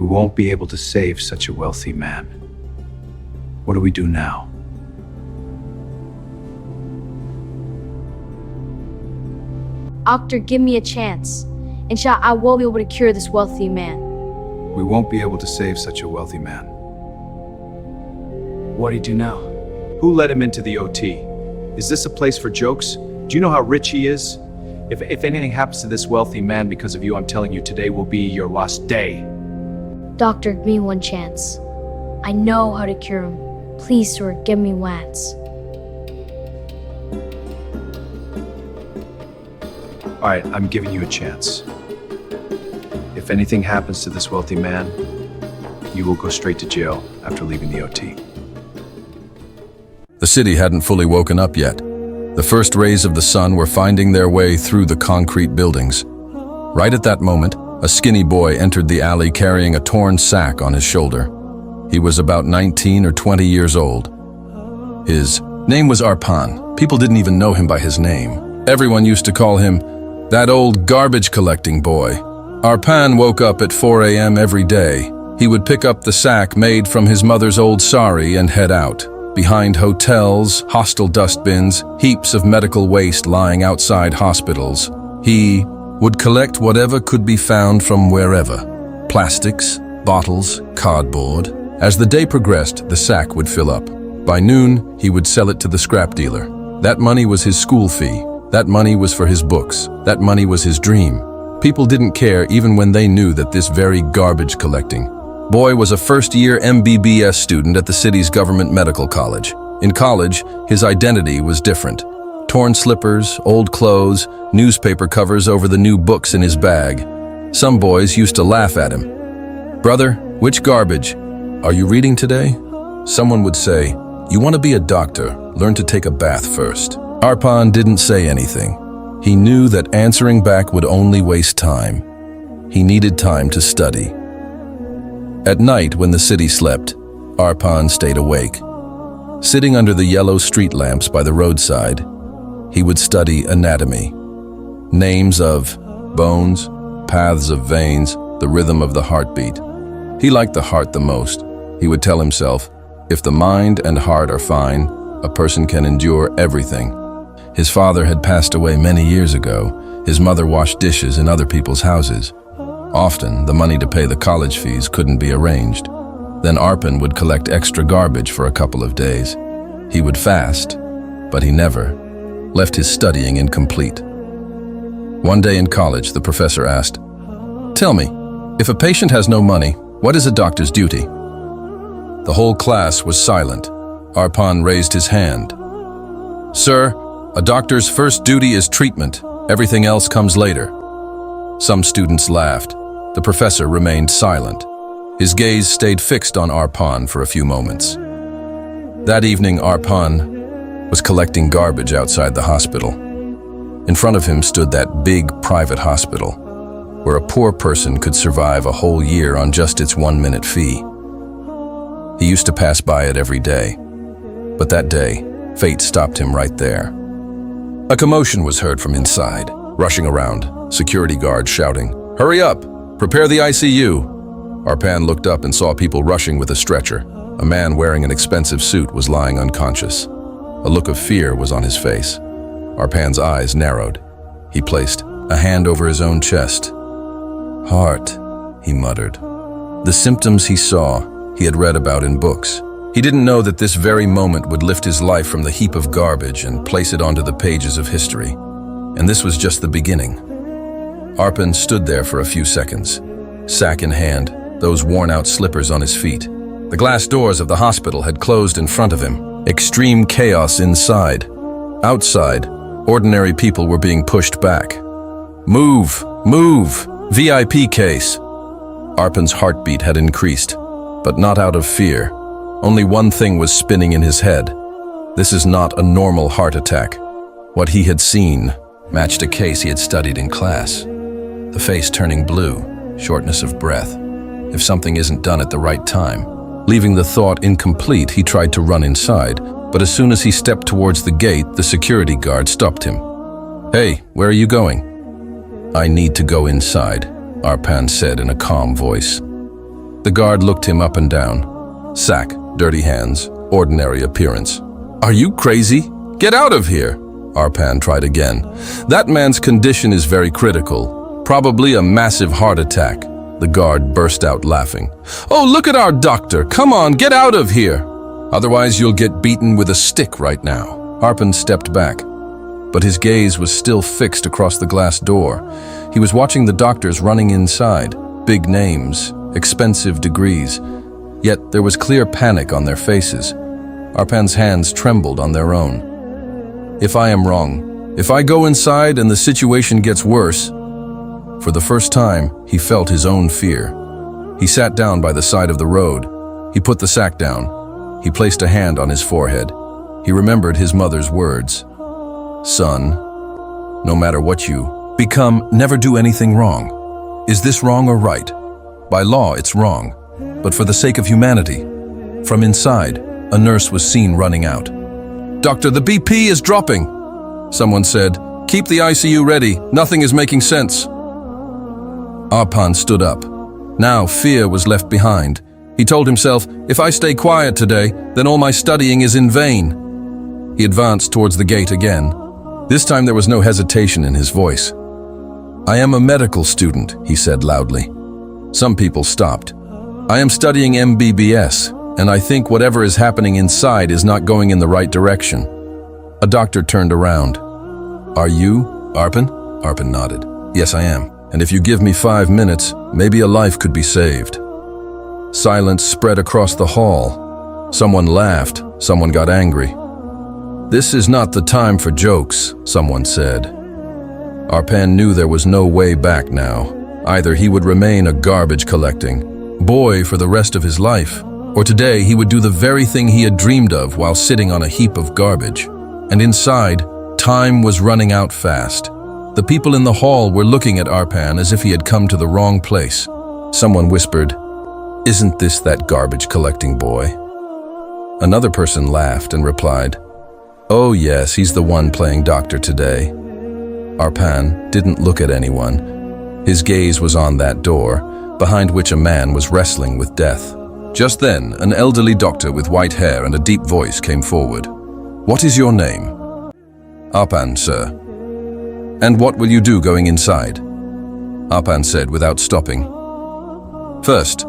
We won't be able to save such a wealthy man. What do we do now? Doctor, give me a chance. Inshallah, I will be able to cure this wealthy man. We won't be able to save such a wealthy man. What do you do now? Who let him into the OT? Is this a place for jokes? Do you know how rich he is? If anything happens to this wealthy man because of you, I'm telling you, today will be your last day. Doctor, give me one chance. I know how to cure him. Please, sir, give me once. All right, I'm giving you a chance. If anything happens to this wealthy man, you will go straight to jail after leaving the OT. The city hadn't fully woken up yet. The first rays of the sun were finding their way through the concrete buildings. Right at that moment, a skinny boy entered the alley carrying a torn sack on his shoulder. He was about 19 or 20 years old. His name was Arpan. People didn't even know him by his name. Everyone used to call him that old garbage collecting boy. Arpan woke up at 4 a.m. every day. He would pick up the sack made from his mother's old sari and head out. Behind hotels, hostel dustbins, heaps of medical waste lying outside hospitals, he would collect whatever could be found from wherever. Plastics, bottles, cardboard. As the day progressed, the sack would fill up. By noon, he would sell it to the scrap dealer. That money was his school fee. That money was for his books. That money was his dream. People didn't care even when they knew that this very garbage collecting boy was a first-year MBBS student at the city's government medical college. In college, his identity was different. Torn slippers, old clothes, newspaper covers over the new books in his bag. Some boys used to laugh at him. "Brother, which garbage? Are you reading today?" Someone would say, "You want to be a doctor, learn to take a bath first." Arpan didn't say anything. He knew that answering back would only waste time. He needed time to study. At night, when the city slept, Arpan stayed awake. Sitting under the yellow street lamps by the roadside, he would study anatomy. Names of bones, paths of veins, the rhythm of the heartbeat. He liked the heart the most. He would tell himself, if the mind and heart are fine, a person can endure everything. His father had passed away many years ago. His mother washed dishes in other people's houses. Often, the money to pay the college fees couldn't be arranged. Then Arpan would collect extra garbage for a couple of days. He would fast, but he never left his studying incomplete. One day in college, the professor asked, "Tell me, if a patient has no money, what is a doctor's duty?" The whole class was silent. Arpan raised his hand. "Sir, a doctor's first duty is treatment. Everything else comes later." Some students laughed. The professor remained silent. His gaze stayed fixed on Arpan for a few moments. That evening, Arpan was collecting garbage outside the hospital. In front of him stood that big private hospital, where a poor person could survive a whole year on just its 1-minute fee. He used to pass by it every day, but that day, fate stopped him right there. A commotion was heard from inside, rushing around, security guards shouting, "Hurry up! Prepare the ICU!" Arpan looked up and saw people rushing with a stretcher. A man wearing an expensive suit was lying unconscious. A look of fear was on his face. Arpan's eyes narrowed. He placed a hand over his own chest. "Heart," he muttered. The symptoms he saw, he had read about in books. He didn't know that this very moment would lift his life from the heap of garbage and place it onto the pages of history. And this was just the beginning. Arpan stood there for a few seconds, sack in hand, those worn-out slippers on his feet. The glass doors of the hospital had closed in front of him. Extreme chaos inside. Outside, ordinary people were being pushed back. "Move! Move! VIP case!" Arpan's heartbeat had increased, but not out of fear. Only one thing was spinning in his head. This is not a normal heart attack. What he had seen matched a case he had studied in class. The face turning blue, shortness of breath. If something isn't done at the right time. Leaving the thought incomplete, he tried to run inside, but as soon as he stepped towards the gate, the security guard stopped him. "Hey, where are you going?" "I need to go inside," Arpan said in a calm voice. The guard looked him up and down. Sack, dirty hands, ordinary appearance. "Are you crazy? Get out of here!" Arpan tried again. "That man's condition is very critical. Probably a massive heart attack." The guard burst out laughing. "Oh, look at our doctor! Come on, get out of here! Otherwise you'll get beaten with a stick right now." Arpan stepped back, but his gaze was still fixed across the glass door. He was watching the doctors running inside. Big names, expensive degrees. Yet there was clear panic on their faces. Arpan's hands trembled on their own. "If I am wrong, if I go inside and the situation gets worse..." For the first time, he felt his own fear. He sat down by the side of the road. He put the sack down. He placed a hand on his forehead. He remembered his mother's words. "Son, no matter what you become, never do anything wrong. Is this wrong or right? By law, it's wrong. But for the sake of humanity..." From inside, a nurse was seen running out. "Doctor, the BP is dropping." Someone said, "Keep the ICU ready. Nothing is making sense." Arpan stood up. Now fear was left behind. He told himself, "If I stay quiet today, then all my studying is in vain." He advanced towards the gate again. This time there was no hesitation in his voice. "I am a medical student," he said loudly. Some people stopped. "I am studying MBBS, and I think whatever is happening inside is not going in the right direction." A doctor turned around. "Are you Arpan?" Arpan nodded. "Yes, I am. And if you give me 5 minutes, maybe a life could be saved." Silence spread across the hall. Someone laughed, someone got angry. "This is not the time for jokes," someone said. Arpan knew there was no way back now. Either he would remain a garbage-collecting boy for the rest of his life, or today he would do the very thing he had dreamed of while sitting on a heap of garbage. And inside, time was running out fast. The people in the hall were looking at Arpan as if he had come to the wrong place. Someone whispered, "Isn't this that garbage-collecting boy?" Another person laughed and replied, "Oh yes, he's the one playing doctor today." Arpan didn't look at anyone. His gaze was on that door, behind which a man was wrestling with death. Just then, an elderly doctor with white hair and a deep voice came forward. "What is your name?" "Arpan, sir." "And what will you do going inside?" Arpan said without stopping. "First,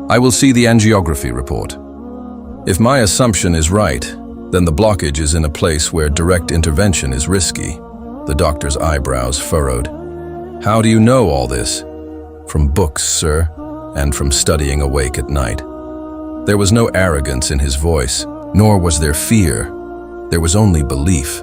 I will see the angiography report. If my assumption is right, then the blockage is in a place where direct intervention is risky." The doctor's eyebrows furrowed. "How do you know all this?" "From books, sir, and from studying awake at night." There was no arrogance in his voice, nor was there fear. There was only belief.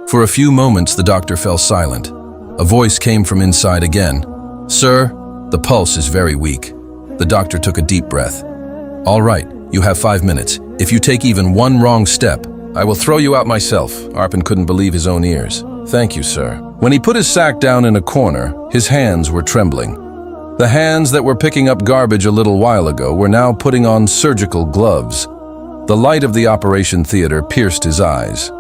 For a few moments, the doctor fell silent. A voice came from inside again. "Sir, the pulse is very weak." The doctor took a deep breath. "All right, you have 5 minutes. If you take even one wrong step, I will throw you out myself." Arpan couldn't believe his own ears. "Thank you, sir." When he put his sack down in a corner, his hands were trembling. The hands that were picking up garbage a little while ago were now putting on surgical gloves. The light of the operation theater pierced his eyes.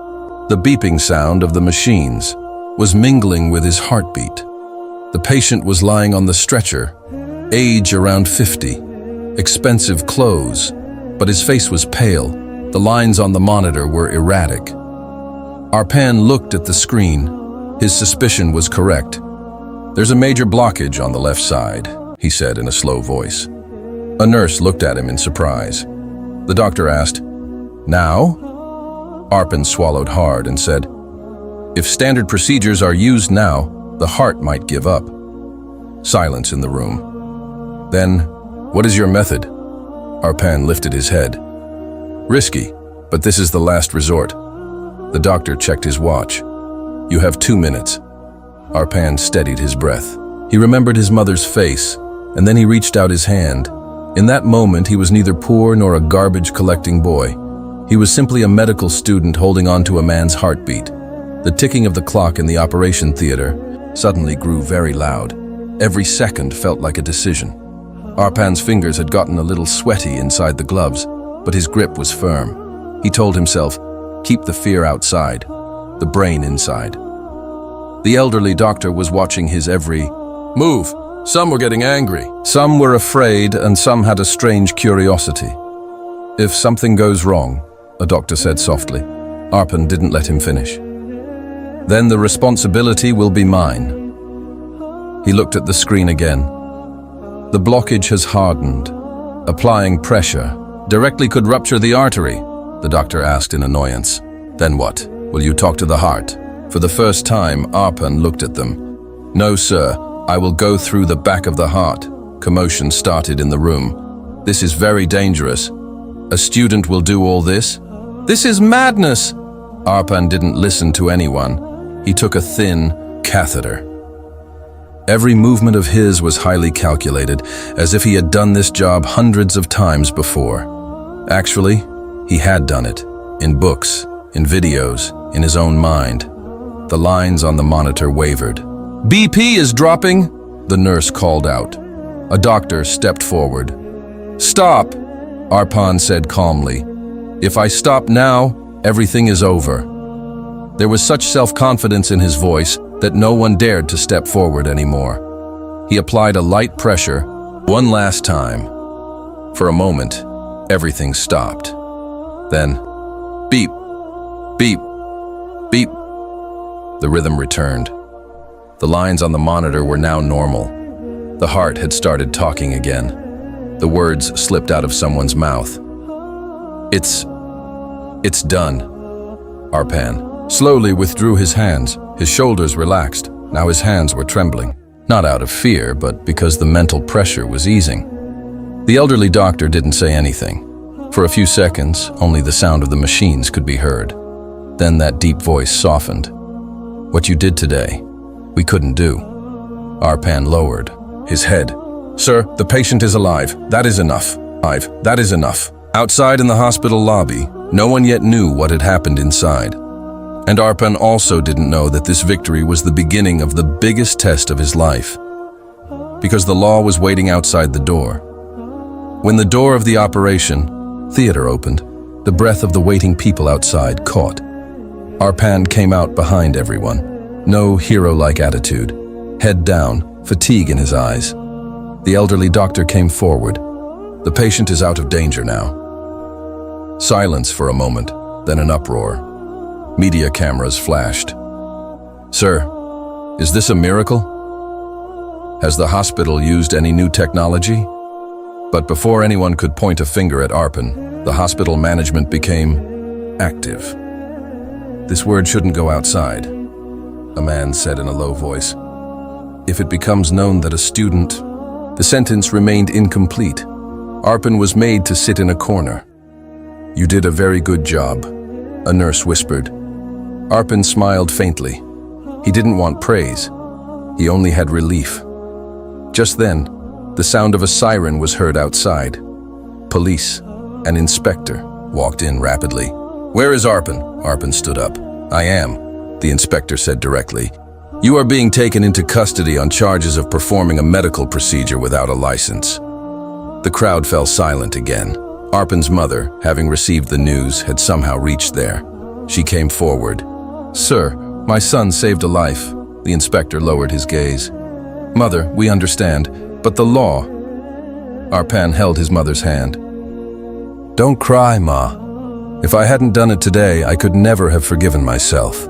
The beeping sound of the machines was mingling with his heartbeat. The patient was lying on the stretcher, age around 50, expensive clothes, but his face was pale. The lines on the monitor were erratic. Arpan looked at the screen. His suspicion was correct. "There's a major blockage on the left side," he said in a slow voice. A nurse looked at him in surprise. The doctor asked, "Now?" Arpan swallowed hard and said, "If standard procedures are used now, the heart might give up." Silence in the room. "Then, what is your method?" Arpan lifted his head. "Risky, but this is the last resort." The doctor checked his watch. "You have 2 minutes." Arpan steadied his breath. He remembered his mother's face, and then he reached out his hand. In that moment, he was neither poor nor a garbage-collecting boy. He was simply a medical student holding on to a man's heartbeat. The ticking of the clock in the operation theater suddenly grew very loud. Every second felt like a decision. Arpan's fingers had gotten a little sweaty inside the gloves, but his grip was firm. He told himself, "Keep the fear outside, the brain inside." The elderly doctor was watching his every move. Some were getting angry. Some were afraid, and some had a strange curiosity. If something goes wrong, a doctor said softly. Arpan didn't let him finish. Then the responsibility will be mine. He looked at the screen again. The blockage has hardened. Applying pressure directly could rupture the artery, the doctor asked in annoyance. Then what? Will you talk to the heart? For the first time, Arpan looked at them. No, sir. I will go through the back of the heart. Commotion started in the room. This is very dangerous. A student will do all this? This is madness! Arpan didn't listen to anyone. He took a thin catheter. Every movement of his was highly calculated, as if he had done this job hundreds of times before. Actually, he had done it. In books, in videos, in his own mind. The lines on the monitor wavered. BP is dropping, the nurse called out. A doctor stepped forward. Stop, Arpan said calmly. If I stop now, everything is over. There was such self-confidence in his voice that no one dared to step forward anymore. He applied a light pressure, one last time. For a moment, everything stopped. Then, beep, beep, beep. The rhythm returned. The lines on the monitor were now normal. The heart had started talking again. The words slipped out of someone's mouth. It's done. Arpan slowly withdrew his hands. His shoulders relaxed. Now his hands were trembling. Not out of fear, but because the mental pressure was easing. The elderly doctor didn't say anything. For a few seconds, only the sound of the machines could be heard. Then that deep voice softened. What you did today, we couldn't do. Arpan lowered his head. Sir, the patient is alive. That is enough. That is enough. Outside in the hospital lobby, no one yet knew what had happened inside. And Arpan also didn't know that this victory was the beginning of the biggest test of his life. Because the law was waiting outside the door. When the door of the operation theater opened, the breath of the waiting people outside caught. Arpan came out behind everyone. No hero-like attitude. Head down, fatigue in his eyes. The elderly doctor came forward. The patient is out of danger now. Silence for a moment, then an uproar. Media cameras flashed. Sir, is this a miracle? Has the hospital used any new technology? But before anyone could point a finger at Arpan, the hospital management became active. This word shouldn't go outside, a man said in a low voice. If it becomes known that a student... The sentence remained incomplete. Arpan was made to sit in a corner. You did a very good job, a nurse whispered. Arpan smiled faintly. He didn't want praise. He only had relief. Just then, the sound of a siren was heard outside. Police, an inspector, walked in rapidly. Where is Arpan? Arpan stood up. I am, the inspector said directly. You are being taken into custody on charges of performing a medical procedure without a license. The crowd fell silent again. Arpan's mother, having received the news, had somehow reached there. She came forward. Sir, my son saved a life. The inspector lowered his gaze. Mother, we understand, but the law... Arpan held his mother's hand. Don't cry, Ma. If I hadn't done it today, I could never have forgiven myself.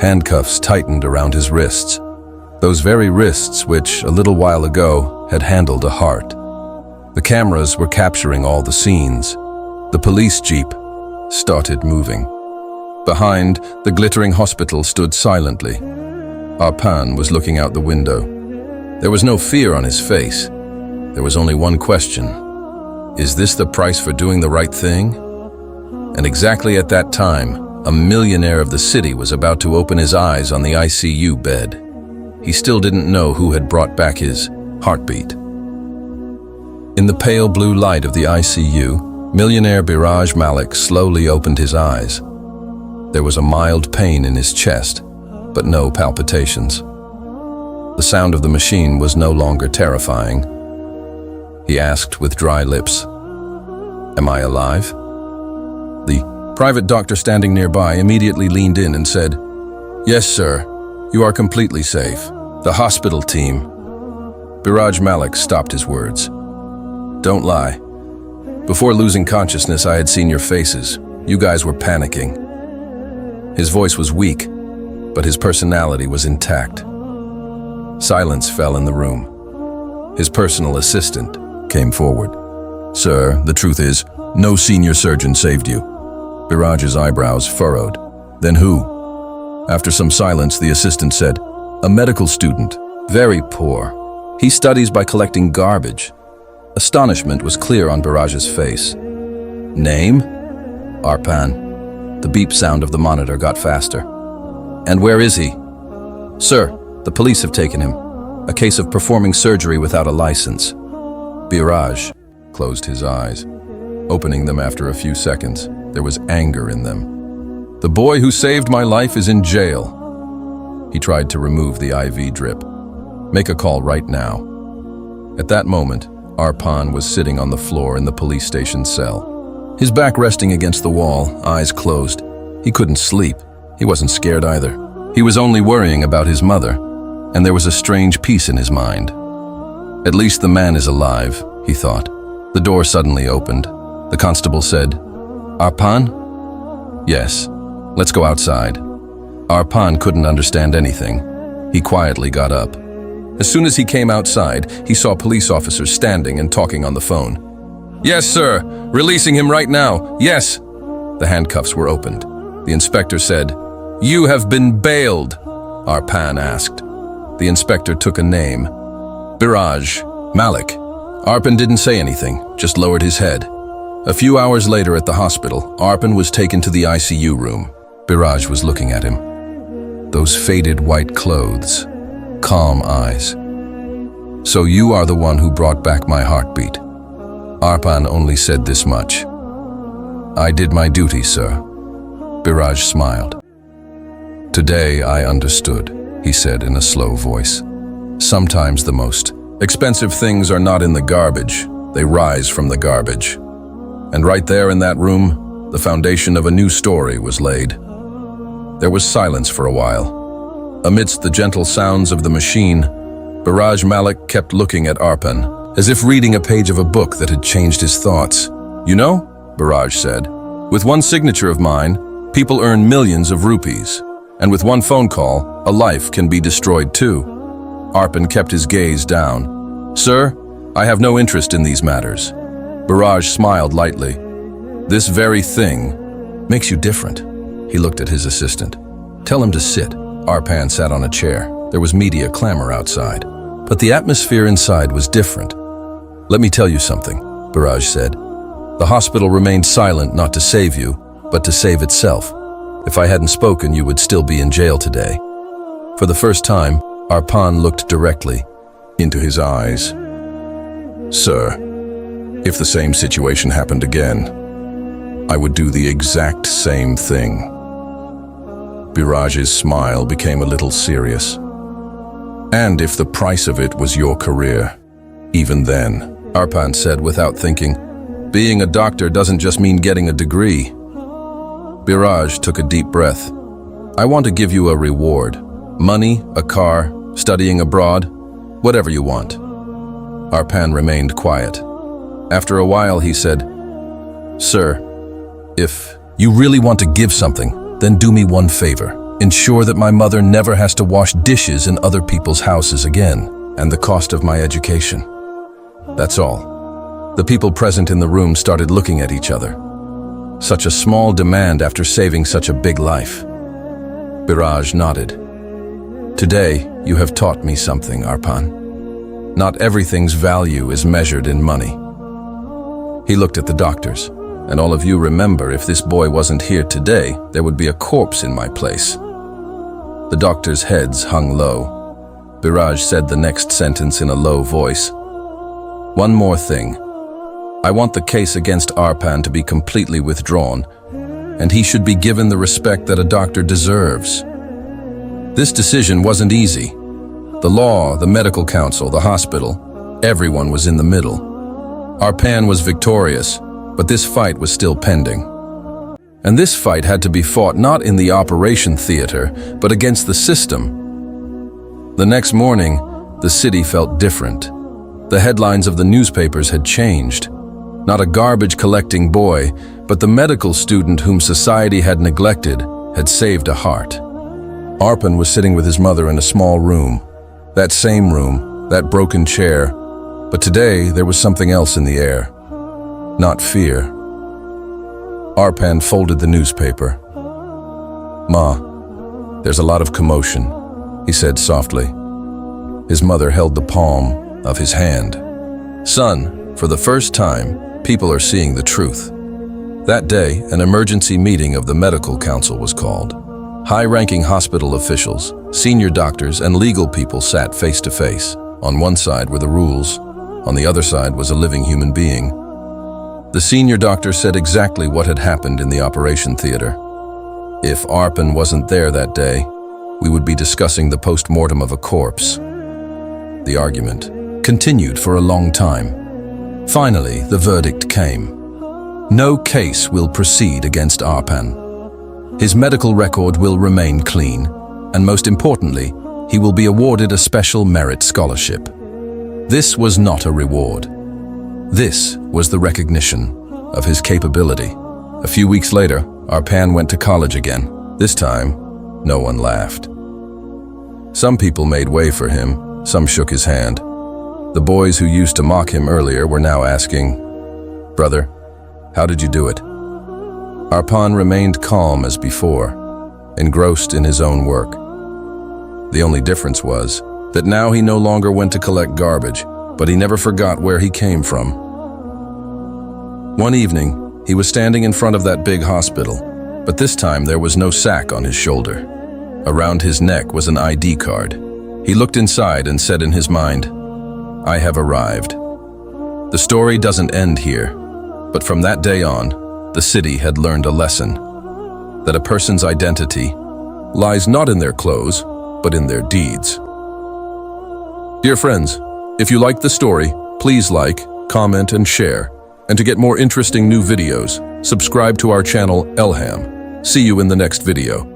Handcuffs tightened around his wrists. Those very wrists which, a little while ago, had handled a heart. The cameras were capturing all the scenes. The police jeep started moving. Behind, the glittering hospital stood silently. Arpan was looking out the window. There was no fear on his face. There was only one question. Is this the price for doing the right thing? And exactly at that time, a millionaire of the city was about to open his eyes on the ICU bed. He still didn't know who had brought back his heartbeat. In the pale blue light of the ICU, millionaire Biraj Malik slowly opened his eyes. There was a mild pain in his chest, but no palpitations. The sound of the machine was no longer terrifying. He asked with dry lips, "Am I alive?" The private doctor standing nearby immediately leaned in and said, "Yes, sir. You are completely safe. The hospital team..." Biraj Malik stopped his words. Don't lie. Before losing consciousness, I had seen your faces. You guys were panicking. His voice was weak, but his personality was intact. Silence fell in the room. His personal assistant came forward. Sir, the truth is, no senior surgeon saved you. Biraj's eyebrows furrowed. Then who? After some silence, the assistant said, a medical student, very poor. He studies by collecting garbage. Astonishment was clear on Biraj's face. Name? Arpan. The beep sound of the monitor got faster. And where is he? Sir, the police have taken him. A case of performing surgery without a license. Biraj closed his eyes. Opening them after a few seconds, there was anger in them. The boy who saved my life is in jail. He tried to remove the IV drip. Make a call right now. At that moment, Arpan was sitting on the floor in the police station cell. His back resting against the wall, eyes closed. He couldn't sleep. He wasn't scared either. He was only worrying about his mother, and there was a strange peace in his mind. At least the man is alive, he thought. The door suddenly opened. The constable said, Arpan? Yes, let's go outside. Arpan couldn't understand anything. He quietly got up. As soon as he came outside, he saw police officers standing and talking on the phone. Yes, sir. Releasing him right now. Yes. The handcuffs were opened. The inspector said, You have been bailed, Arpan asked. The inspector took a name. Biraj Malik. Arpan didn't say anything, just lowered his head. A few hours later at the hospital, Arpan was taken to the ICU room. Biraj was looking at him. Those faded white clothes. Calm eyes. So you are the one who brought back my heartbeat. Arpan only said this much. I did my duty, sir. Biraj smiled. Today I understood, he said in a slow voice. Sometimes the most expensive things are not in the garbage, they rise from the garbage. And right there in that room, the foundation of a new story was laid. There was silence for a while. Amidst the gentle sounds of the machine, Biraj Malik kept looking at Arpan, as if reading a page of a book that had changed his thoughts. You know, Biraj said, with one signature of mine, people earn millions of rupees. And with one phone call, a life can be destroyed too. Arpan kept his gaze down. Sir, I have no interest in these matters. Biraj smiled lightly. This very thing makes you different. He looked at his assistant. Tell him to sit. Arpan sat on a chair. There was media clamor outside. But the atmosphere inside was different. Let me tell you something, Biraj said. The hospital remained silent not to save you, but to save itself. If I hadn't spoken, you would still be in jail today. For the first time, Arpan looked directly into his eyes. Sir, if the same situation happened again, I would do the exact same thing. Biraj's smile became a little serious. And if the price of it was your career, even then, Arpan said without thinking, being a doctor doesn't just mean getting a degree. Biraj took a deep breath. I want to give you a reward. Money, a car, studying abroad, whatever you want. Arpan remained quiet. After a while, he said, Sir, if you really want to give something, then do me one favor. Ensure that my mother never has to wash dishes in other people's houses again, and the cost of my education. That's all. The people present in the room started looking at each other. Such a small demand after saving such a big life. Biraj nodded. Today, you have taught me something, Arpan. Not everything's value is measured in money. He looked at the doctors. And all of you remember, if this boy wasn't here today, there would be a corpse in my place. The doctors' heads hung low. Biraj said the next sentence in a low voice. One more thing. I want the case against Arpan to be completely withdrawn, and he should be given the respect that a doctor deserves. This decision wasn't easy. The law, the medical council, the hospital, everyone was in the middle. Arpan was victorious, but this fight was still pending. And this fight had to be fought not in the operation theater, but against the system. The next morning, the city felt different. The headlines of the newspapers had changed. Not a garbage-collecting boy, but the medical student whom society had neglected had saved a heart. Arpan was sitting with his mother in a small room. That same room, that broken chair. But today, there was something else in the air. Not fear. Arpan folded the newspaper. "Ma, there's a lot of commotion," he said softly. His mother held the palm of his hand. "Son, for the first time, people are seeing the truth." That day, an emergency meeting of the medical council was called. High-ranking hospital officials, senior doctors, and legal people sat face to face. On one side were the rules. On the other side was a living human being. The senior doctor said exactly what had happened in the operation theater. If Arpan wasn't there that day, we would be discussing the post-mortem of a corpse. The argument continued for a long time. Finally, the verdict came. No case will proceed against Arpan. His medical record will remain clean, and most importantly, he will be awarded a special merit scholarship. This was not a reward. This was the recognition of his capability. A few weeks later, Arpan went to college again. This time, no one laughed. Some people made way for him, some shook his hand. The boys who used to mock him earlier were now asking, "Brother, how did you do it?" Arpan remained calm as before, engrossed in his own work. The only difference was that now he no longer went to collect garbage, but he never forgot where he came from. One evening, he was standing in front of that big hospital, but this time there was no sack on his shoulder. Around his neck was an ID card. He looked inside and said in his mind, "I have arrived." The story doesn't end here, but from that day on, the city had learned a lesson, that a person's identity lies not in their clothes, but in their deeds. Dear friends, if you liked the story, please like, comment, and share. And to get more interesting new videos, subscribe to our channel, Elham. See you in the next video.